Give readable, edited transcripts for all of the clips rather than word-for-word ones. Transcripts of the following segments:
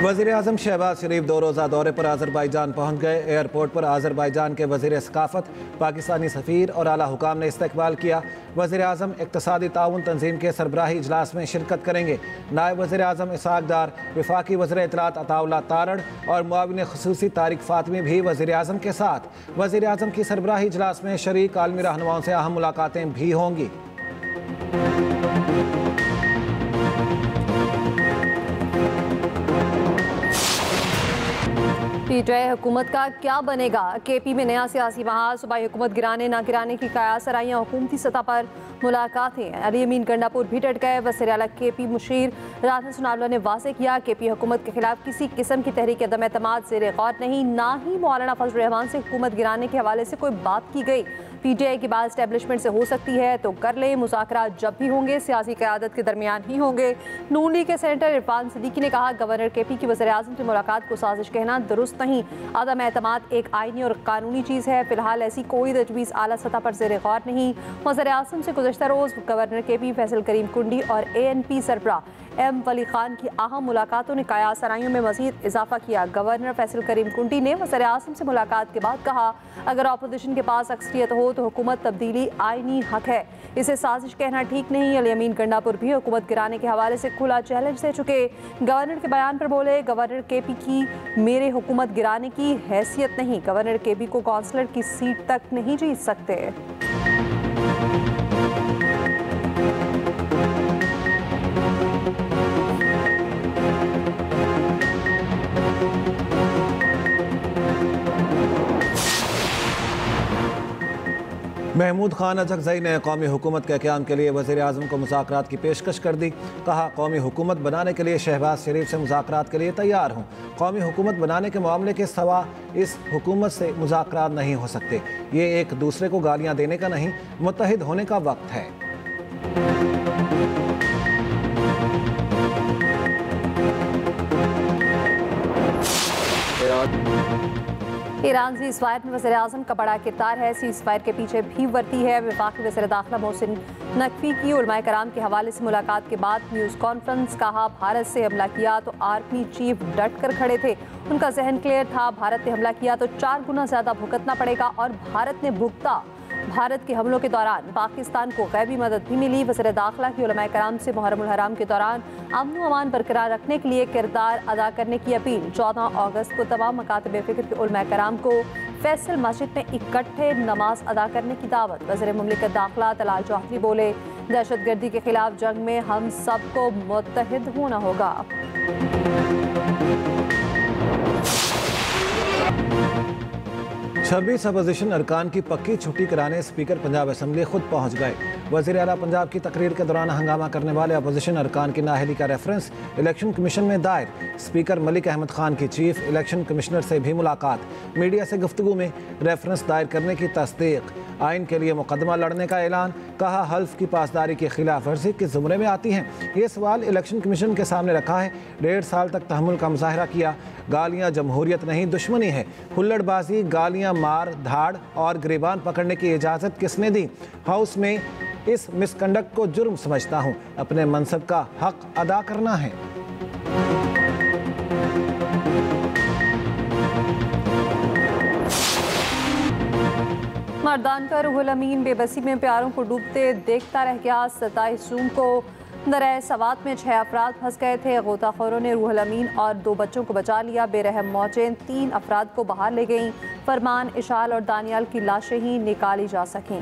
वज़ीर-ए-आज़म शहबाज शरीफ 2 रोज़ा दौरे पर आज़रबाईजान पहुँच गए। एयरपोर्ट पर आज़रबाईजान के वज़ीर सकाफ़त, पाकिस्तानी सफ़ीर और आला हुकाम ने इस्तकबाल किया। वज़ीर-ए-आज़म इक़्तिसादी ताउन तंजीम के सरबराही इजलास में शिरकत करेंगे। नायब वज़ीर-ए-आज़म इसहाक़ डार, वफ़ाक़ी वज़ीर इत्तलात अताउल्लाह तारड़ और मुआविन ख़ुसूसी तारिक फ़ातिमी भी वज़ीर-ए-आज़म के साथ वज़ीर-ए-आज़म की सरबराही इजलास में शरीक। आलमी रहनुमाओं से अहम मुलाकातें भी होंगी। पीटीआई हुकूमत का क्या बनेगा? केपी में नया सियासी महाल, सूबाई हुकूमत गिराने ना गिराने की कयास सराइयाँ, हुकूमती सतह पर मुलाकातें। अली अमीन गंडापुर भी डट गए। वज़ीर आला केपी मुशीर राहत सुनावला ने वाज़ेह किया केपी हुकूमत के खिलाफ किसी किस्म की तहरीक अदम एतमाद ज़ेर गौर नहीं, ना ही मौलाना फजल रहमान से हुकूमत गिराने के हवाले से कोई बात की गई। पीटीआई की बात एस्टेब्लिशमेंट से हो सकती है तो कर ले, मुज़ाकरात जब भी होंगे सियासी क़यादत के दरमियान ही होंगे। नून लीग के सेनेटर इरफान सिद्दीकी ने कहा गवर्नर केपी की वज़ीर-ए-आज़म से मुलाकात को साजिश कहना दुरुस्त नहीं। अदम एतमाद एक आइनी और कानूनी चीज़ है। फिलहाल ऐसी कोई तजवीज़ आला सतह पर ज़ेर गौर नहीं। वज़ीर-ए-आज़म से गुज़श्ता रोज़ गवर्नर केपी, फैसल करीम कुंडी और ANP सरबराह M वली खान की अहम मुलाकातों ने कयास सराइयों में मज़ीद इजाफा किया। गवर्नर फैसल करीम कुंडी ने वज़ीर-ए-आज़म से मुलाकात के बाद कहा अगर अपोजिशन के पास अक्सरियत हो तो हुकूमत तब्दीली आइनी हक है, इसे साजिश कहना ठीक नहीं। अली अमीन गंडापुर भी हुकूमत गिराने के हवाले से खुला चैलेंज दे चुके। गवर्नर के बयान पर बोले गवर्नर केपी की मेरे हुकूमत गिराने की हैसियत नहीं, गवर्नर केपी को काउंसलर की सीट तक नहीं जीत सकते। महमूद खान अजहज़ई ने कौमी हुकूमत के क़याम के लिए वज़ीर-ए-आज़म को मुज़ाकरात की पेशकश कर दी। कहा कौमी हुकूमत बनाने के लिए शहबाज शरीफ से मुज़ाकरात के लिए तैयार हूँ। कौमी हुकूमत बनाने के मामले के सवा इस हुकूमत से मुज़ाकरात नहीं हो सकते। ये एक दूसरे को गालियाँ देने का नहीं, मुत्तहिद होने का वक्त है। ईरान सीज़ फायर में वज़ीर-ए-आज़म का बड़ा किरदार है। सीज़ फायर के पीछे भी वर्ती है। वफाकी वज़ीर दाखिला मोहसिन नकवी की उलमाए कराम के हवाले से मुलाकात के बाद न्यूज़ कॉन्फ्रेंस। कहा भारत से हमला किया तो आर्मी चीफ डट कर खड़े थे, उनका जहन क्लियर था। भारत ने हमला किया तो 4 गुना ज़्यादा भुगतना पड़ेगा और भारत ने भुगता। भारत के हमलों के दौरान पाकिस्तान को गैबी मदद भी मिली। वज़ीर दाखिला की उलमाए कराम से मुहर्रमुल हराम के दौरान अमन अमान बरकरार रखने के लिए किरदार अदा करने की अपील। 14 अगस्त को तमाम मकातब फ़िक्र के उलमाए कराम को फैसल मस्जिद में इकट्ठे नमाज अदा करने की दावत। वज़ीर मुमलिकत दाखिला तलाल चौधरी बोले दहशतगर्दी के खिलाफ जंग में हम सबको मुत्तहिद होना होगा। 26 अपोजिशन अरकान की पक्की छुट्टी कराने स्पीकर पंजाब असम्बली खुद पहुंच गए। वज़ीर आला पंजाब की तकरीर के दौरान हंगामा करने वाले अपोजिशन अरकान की नाअहली का रेफरेंस इलेक्शन कमीशन में दायर। स्पीकर मलिक अहमद खान की चीफ इलेक्शन कमिश्नर से भी मुलाकात। मीडिया से गुफ्तगू में रेफरेंस दायर करने की तस्दीक। आइन के लिए मुकदमा लड़ने का ऐलान। कहा हल्फ की पासदारी की खिलाफ वर्जी किस ज़ुमरे में आती है, ये सवाल इलेक्शन कमीशन के सामने रखा है। 1.5 साल तक तहम्मुल का मुजाहरा किया। गालियाँ जमहूरियत नहीं दुश्मनी है। हुल्लड़बाजी, गालियाँ, मार धाड़ और गिरबान पकड़ने की इजाज़त किसने दी? हाउस में इस मिसकंडक्ट को जुर्म समझता हूँ। अपने मनसब का हक अदा करना है। मर्दान का रूहुल अमीन बेबसी में प्यारों को डूबते देखता रह गया। 27 जून को दरिया सवात में 6 अफराद फंस गए थे। गोताखोरों ने रूहुल अमीन और 2 बच्चों को बचा लिया। बेरहम मौजें 3 अफराद को बाहर ले गईं। फरमान, इशाल और दानियाल की लाशें ही निकाली जा सकें।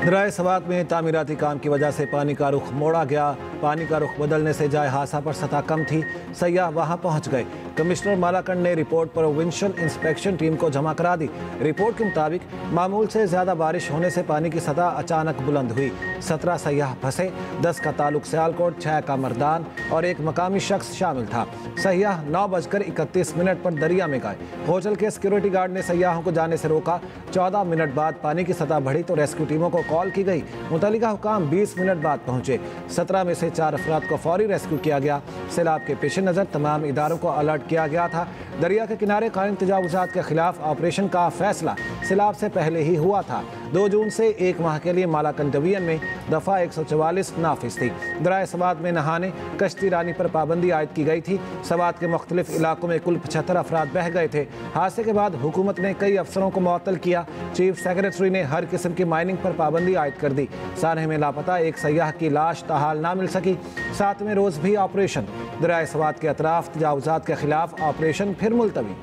दरिया सवात में तामीराती काम की वजह से पानी का रुख मोड़ा गया। पानी का रुख बदलने से जाए हादसा पर सतह कम थी। सयाह वहां पहुंच गए। कमिश्नर मालाकंड ने रिपोर्ट प्रोविंशियल इंस्पेक्शन टीम को जमा करा दी। रिपोर्ट के मुताबिक मामूल से ज़्यादा बारिश होने से पानी की सतह अचानक बुलंद हुई। 17 सयाह फंसे। 10 का ताल्लुक सियालकोट, 6 का मर्दान और 1 मकामी शख्स शामिल था। सयाह 9:31 पर दरिया में गए। होटल के सिक्योरिटी गार्ड ने सयाहों को जाने से रोका। 14 मिनट बाद पानी की सतह बढ़ी तो रेस्क्यू टीमों को कॉल की गई। मुतल्लिका हुकाम 20 मिनट बाद पहुंचे। 17 में से 4 अफराद को फौरी रेस्क्यू किया गया। सैलाब के पेश नज़र तमाम इदारों को अलर्ट किया गया था। दरिया के किनारे कायम तजावुजात के खिलाफ ऑपरेशन का फैसला सैलाब से पहले ही हुआ था। 2 जून से 1 माह के लिए मालाकंड डिवीजन में दफ़ा 144 नाफिज थी। दरियाए सवात में नहाने कश्ती रानी पर पाबंदी आयद की गई थी। सवात के मुख्तलिफ इलाकों में कुल 75 अफराद बह गए थे। हादसे के बाद हुकूमत ने कई अफसरों को मुअत्तल किया। चीफ सेक्रेटरी ने हर किस्म की माइनिंग पर पाबंदी आयद कर दी। सानह में लापता एक सयाह की लाश ताहाल ना मिल सकी। 7वें रोज़ भी ऑपरेशन। दरियाए सवात के अतराफ तजावुज़ात के खिलाफ ऑपरेशन फिर मुलतवी।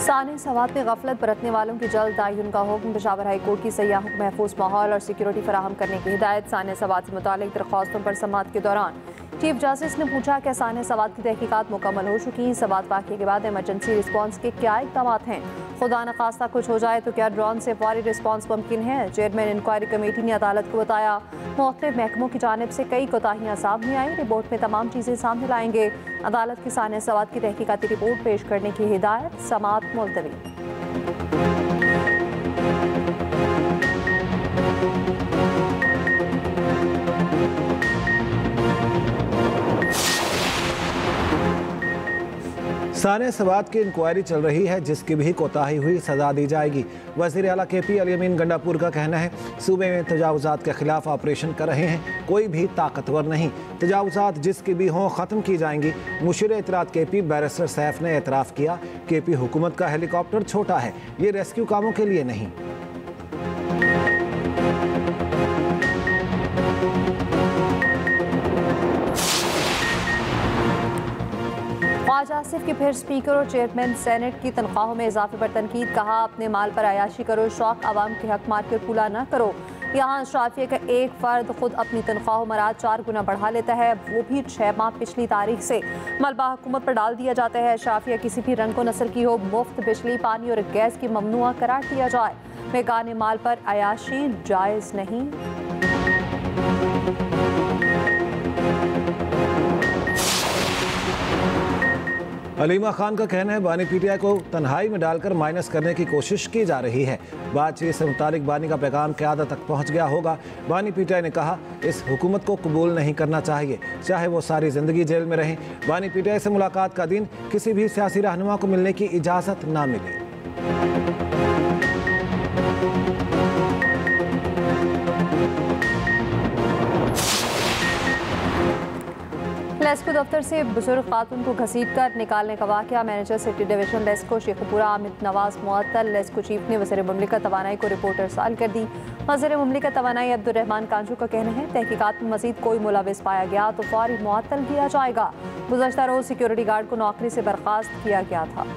साने सवात में गफलत बरतने वालों की जल्द तायन का हुक्म। पेशावर हाई कोर्ट की सयाहों को महफूज माहौल और सिक्योरिटी फराहम करने की हिदायत। साने सवात से मुतालिक दरख्वास्तों पर समाअत के दौरान चीफ जस्टिस ने पूछा कि साने सवात की तहकीकात मुकम्मल हो चुकी। सवात वाक़े के बाद इमरजेंसी रिस्पॉन्स के क्या इक़दाम हैं? खुदा न खास्ता कुछ हो जाए तो क्या ड्रोन से फौरी रिस्पॉन्स मुमकिन है? चेयरमैन इंक्वायरी कमेटी ने अदालत को बताया मुख्तलिफ महकमों की जानिब से कई कोताहियाँ सामने आई। रिपोर्ट में तमाम चीज़ें सामने लाएंगे। अदालत की साने सवात की तहकीकाती रिपोर्ट पेश करने की हिदायत। समाअत मुलतवी। साने सवात की इंक्वायरी चल रही है, जिसकी भी कोताही हुई सजा दी जाएगी। वज़ीर आला KP अली अमीन गंडापुर का कहना है सूबे में तजावुज़ात के खिलाफ ऑपरेशन कर रहे हैं, कोई भी ताकतवर नहीं। तजावुज़ात जिसकी भी हों ख़त्म की जाएंगी। मुशीर इत्तलात KP बैरिस्टर सैफ ने एतराफ़ किया KP हुकूमत का हेलीकॉप्टर छोटा है, ये रेस्क्यू कामों के लिए नहीं। ख्वाजा आसिफ की फिर स्पीकर और चेयरमैन सेनेट की तनख्वाहों में इजाफे पर तनकीद। कहा अपने माल पर अयाशी करो, शौक आवाम के हक मार कर पूरा न करो। यहाँ अशराफिया का एक फ़र्द खुद अपनी तनख्वाह मराज 4 गुना बढ़ा लेता है, वो भी 6 माह पिछली तारीख से। मलबा हुकूमत पर डाल दिया जाता है। अशराफिया किसी भी रंग व नस्ल की हो, मुफ्त बिजली पानी और गैस की ममनुआ करार दिया जाए। बेगाने माल पर अयाशी जायज़ नहीं। अलीमा खान का कहना है बानी PTI को तन्हाई में डालकर माइनस करने की कोशिश की जा रही है। बातचीत से मुतालिक बानी का पैगाम क़यादत तक पहुंच गया होगा। बानी PTI ने कहा इस हुकूमत को कबूल नहीं करना चाहिए, चाहे वो सारी ज़िंदगी जेल में रहें। बानी PTI से मुलाकात का दिन किसी भी सियासी रहनुमा को मिलने की इजाज़त ना मिले। लेस्को दफ्तर से बुजुर्ग खातून को घसीट कर निकालने का वाक़या। Manager city division LESCO Sheikhupura Amid Nawaz मुअत्तल। लेस्को चीफ ने वज़ीर मुमलिकत तवानाई को रिपोर्ट इरसाल कर दी। वज़ीर मुमलिकत तवानाई अब्दुर्रहमान कांजू का कहना है तहकीकात में मज़ीद कोई मुलविस पाया गया तो फौरी मुअत्तल किया जाएगा। गुज़श्ता रोज़ सिक्योरिटी गार्ड को नौकरी से बर्खास्त किया गया था।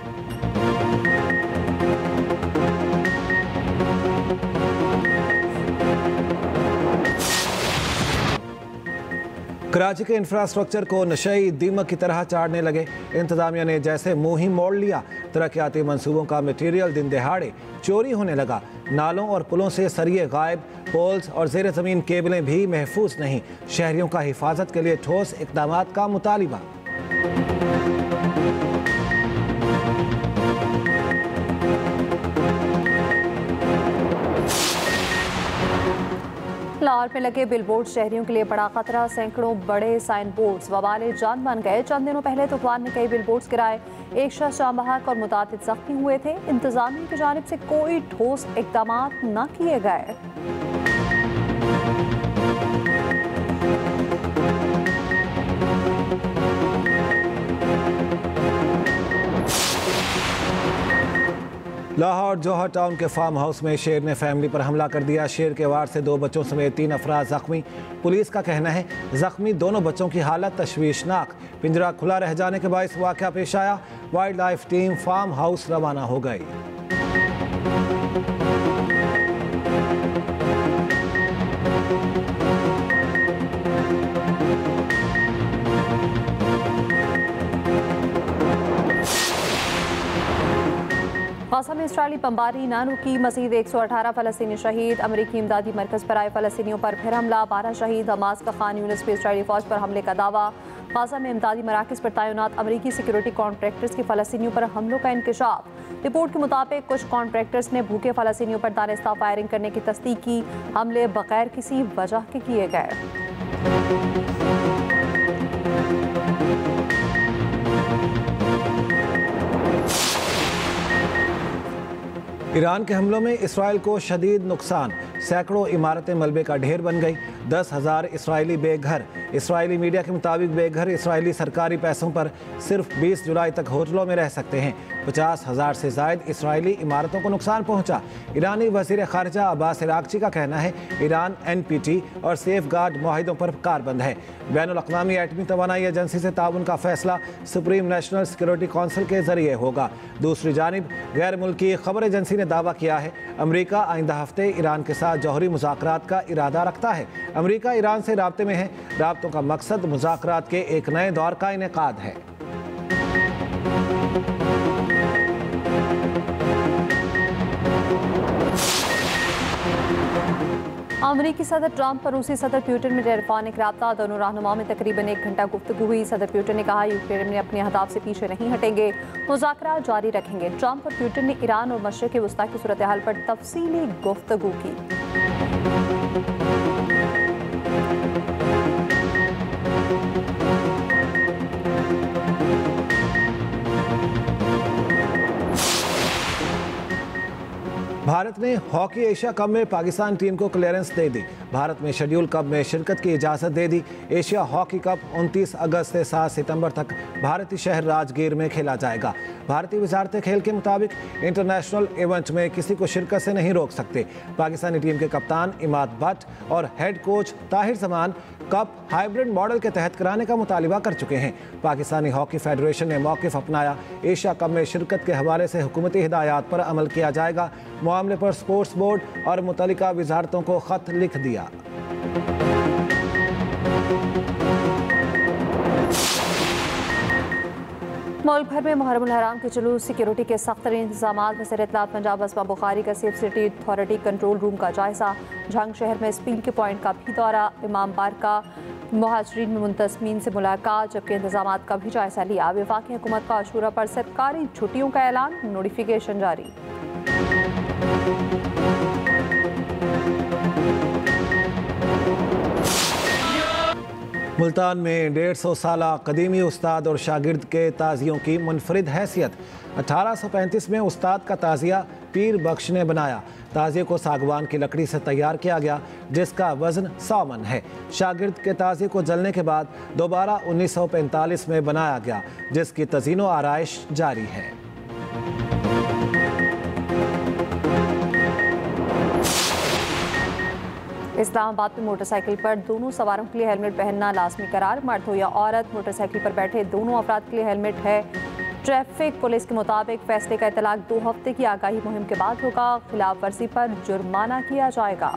कराची के इंफ्रास्ट्रक्चर को नशई दीमक की तरह चाड़ने लगे। इंतजामिया ने जैसे मुंह ही मोड़ लिया। तरक्याती मंसूबों का मटीरियल दिन दहाड़े चोरी होने लगा। नालों और पुलों से सरिये गायब, पोल्स और ज़ेर ज़मीन केबलें भी महफूज नहीं। शहरियों का हिफाजत के लिए ठोस इक़दामात का मुतालिबा। लाहौर में लगे बिलबोर्ड शहरियों के लिए बड़ा खतरा। सैकड़ों बड़े साइन बोर्ड्स वबाले जान बन गए। चंद दिनों पहले तूफान ने कई बिलबोर्ड्स गिराए। एक शख्स जाम बहक और मुतादिद जख्मी हुए थे। इंतजामिया की जानिब से कोई ठोस इक़दाम न किए गए। लाहौर जौहर टाउन के फार्म हाउस में शेर ने फैमिली पर हमला कर दिया। शेर के वार से 2 बच्चों समेत 3 अफराद जख्मी। पुलिस का कहना है जख्मी दोनों बच्चों की हालत तशवीशनाक। पिंजरा खुला रह जाने के बायस वाक़या पेश आया। Wildlife team farmhouse रवाना हो गई। गाज़ा में इसराइली बमबारी ना रुकी। मज़ीद 118 फ़लस्तीनी शहीद। अमरीकी इमदादी मरकज़ पर आए फ़लस्तीनियों पर फिर हमला। 12 शहीद। हमास का खान यूनिस पर इसराइली फ़ौज पर हमले का दावा। गाज़ा में इमदादी मराकज़ पर तैनात अमरीकी सिक्योरिटी कॉन्ट्रैक्टर्स की फ़लस्तीनियों पर हमलों का इंकशाफ। रिपोर्ट के मुताबिक कुछ कॉन्ट्रैक्टर्स ने भूखे फ़लस्तीनियों पर दानिस्ता फायरिंग करने की तस्दीक की। हमले बगैर किसी वजह के किए गए। ईरान के हमलों में इसराइल को शदीद नुकसान, सैकड़ों इमारतें मलबे का ढेर बन गई, 10,000 इसराइली बेघर। इसराइली मीडिया के मुताबिक बेघर इसराइली सरकारी पैसों पर सिर्फ 20 जुलाई तक होटलों में रह सकते हैं। 50,000 से ज़ायद इसराइली इमारतों को नुकसान पहुंचा। ईरानी वज़ीर ख़ारिजा अब्बास इराक़ची का कहना है ईरान NPT और सेफ गार्ड मुआहिदों पर कारबंद है। बैनुल अक़वामी एटमी तवानाई एजेंसी से ताउन का फैसला सुप्रीम नेशनल सिक्योरिटी काउंसिल के जरिए होगा। दूसरी जानिब गैर मुल्की खबर एजेंसी ने दावा किया है अमरीका आइंदा हफ्ते ईरान के साथ जौहरी मुज़ाकरात का इरादा रखता है। अमरीका ईरान से राब्ते में है। राब्तों का मकसद मुज़ाकरात के एक नए दौर का इनेकाद है। अमरीकी सदर ट्रंप और रूसी सदर पुतिन में टेलीफोनिक राब्ता, दोनों रहनुमाओं में तकरीबन 1 घंटा गुफ्तगू हुई। सदर पुतिन ने कहा यूक्रेन में अपने अहदाफ से पीछे नहीं हटेंगे, मुज़ाकरात जारी रखेंगे। ट्रंप और पुतिन ने ईरान और मशरिक़ वस्ता की सूरत हाल पर तफसीली गुफ्तगू की। भारत ने हॉकी एशिया कप में पाकिस्तान टीम को क्लियरेंस दे दी। भारत में शेड्यूल कप में शिरकत की इजाज़त दे दी। एशिया हॉकी कप 29 अगस्त से 7 सितंबर तक भारतीय शहर राजगीर में खेला जाएगा। भारतीय वजारत खेल के मुताबिक इंटरनेशनल इवेंट में किसी को शिरकत से नहीं रोक सकते। पाकिस्तानी टीम के कप्तान इमाद भट्ट और head coach Tahir Zaman cup hybrid model के तहत कराने का मुतालिबा कर चुके हैं। पाकिस्तानी हॉकी फेडरेशन ने मौक़िफ़ अपनाया। एशिया कप में शिरकत के हवाले से हुकूमती हिदायत पर अमल किया जाएगा। मामले पर स्पोर्ट्स बोर्ड और मुतल्लिका वजारतों को ख़त लिख दिया। मुल्क भर में मुहर्रमुल हराम के जुलूस, सिक्योरिटी के सख्त तरीन इंतजाम। वज़ीर इत्तलात पंजाब असमा बुखारी का safe city authority control room का जायजा। झंग शहर में स्पील के पॉइंट का भी दौरा। इमाम बार का मुहाजिरीन में मुंतज़मीन से मुलाकात, जबकि इंतजामात का भी जायजा लिया। वफाकी हुकूमत का अशूरा पर सरकारी छुट्टियों का ऐलान, नोटिफिकेशन जारी। मुल्तान में 150 साला कदीमी उस्ताद और शागिर्द के ताज़ियों की मुनफरिद हैसियत। 1835 में उस्ताद का ताज़िया पीर बख्श ने बनाया। ताज़िए को सागवान की लकड़ी से तैयार किया गया, जिसका वज़न 100 मन है। शागिर्द के ताज़िए को जलने के बाद दोबारा 1945 में बनाया गया, जिसकी तज़ीनो आराइश जारी है। इस्लामाबाद में मोटरसाइकिल पर दोनों सवारों के लिए हेलमेट पहनना लाजमी करार। मर्द हो या औरत, मोटरसाइकिल पर बैठे दोनों अफराद के लिए हेलमेट है। ट्रैफिक पुलिस के मुताबिक फैसले का इतलाक 2 हफ्ते की आगाही मुहिम के बाद होगा। खिलाफ वर्जी पर जुर्माना किया जाएगा।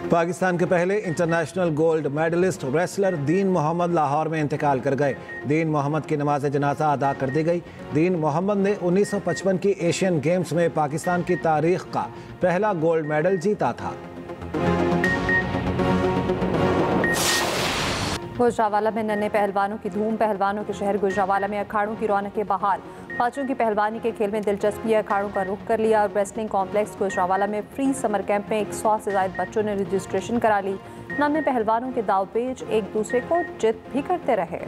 पाकिस्तान के पहले इंटरनेशनल गोल्ड मेडलिस्ट रेसलर दीन मोहम्मद लाहौर में इंतकाल कर गए। दीन मोहम्मद की नमाज जनाजा अदा कर दी गई। दीन मोहम्मद ने 1955 की एशियन गेम्स में पाकिस्तान की तारीख का पहला गोल्ड मेडल जीता था। गुजरांवाला में नन्हे पहलवानों की धूम। पहलवानों के शहर गुजरांवाला में अखाड़ों की रौनक बहाल। बच्चों की पहलवानी के खेल में दिलचस्पी, अखाड़ों का रुख कर लिया। रेसलिंग कॉम्प्लेक्स गुजरांवाला में फ्री समर कैंप में 100 से ज़ायद बच्चों ने रजिस्ट्रेशन करा ली। नन्हे पहलवानों के दावपेच एक दूसरे को जित भी करते रहे।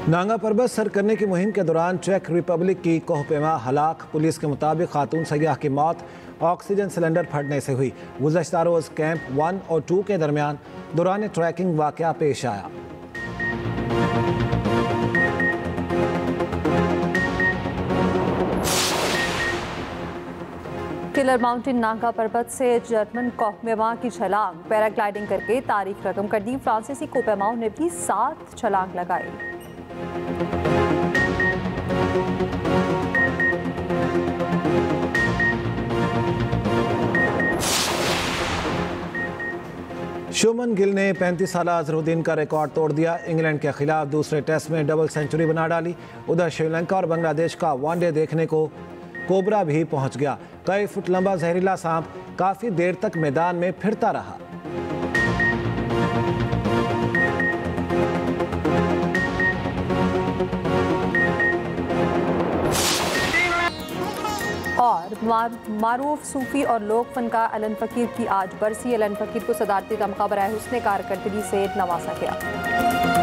नांगा पर्वत सर करने की मुहिम के दौरान चेक रिपब्लिक की कोहपेमा हलाक। पुलिस के मुताबिक खातून सयाह की मौत ऑक्सीजन सिलेंडर फटने से हुई। गुज़श्ता रोज़ कैंप 1 और 2 के दरमियान दौरान ट्रैकिंग वाक़या पेश आया। किलर माउंटेन नांगा पर्वत से जर्मन कोहपेमा की छलांग। पैराग्लाइडिंग करके तारीख रकम कर दी। फ्रांसीसी कोहपेमाओं ने भी 7 छलांग लगाई। शुभमन गिल ने 35 साल अजहरुद्दीन का रिकॉर्ड तोड़ दिया। इंग्लैंड के खिलाफ दूसरे टेस्ट में डबल सेंचुरी बना डाली। उधर श्रीलंका और बांग्लादेश का वनडे देखने को कोबरा भी पहुंच गया। कई फुट लंबा जहरीला सांप काफी देर तक मैदान में फिरता रहा। और मारूफ सूफी और लोक फनकार अलन फकीर की आज बरसी। अलन फकीर को सदारती तमगा बराए हुस्न कारकर्दगी से नवाजा गया।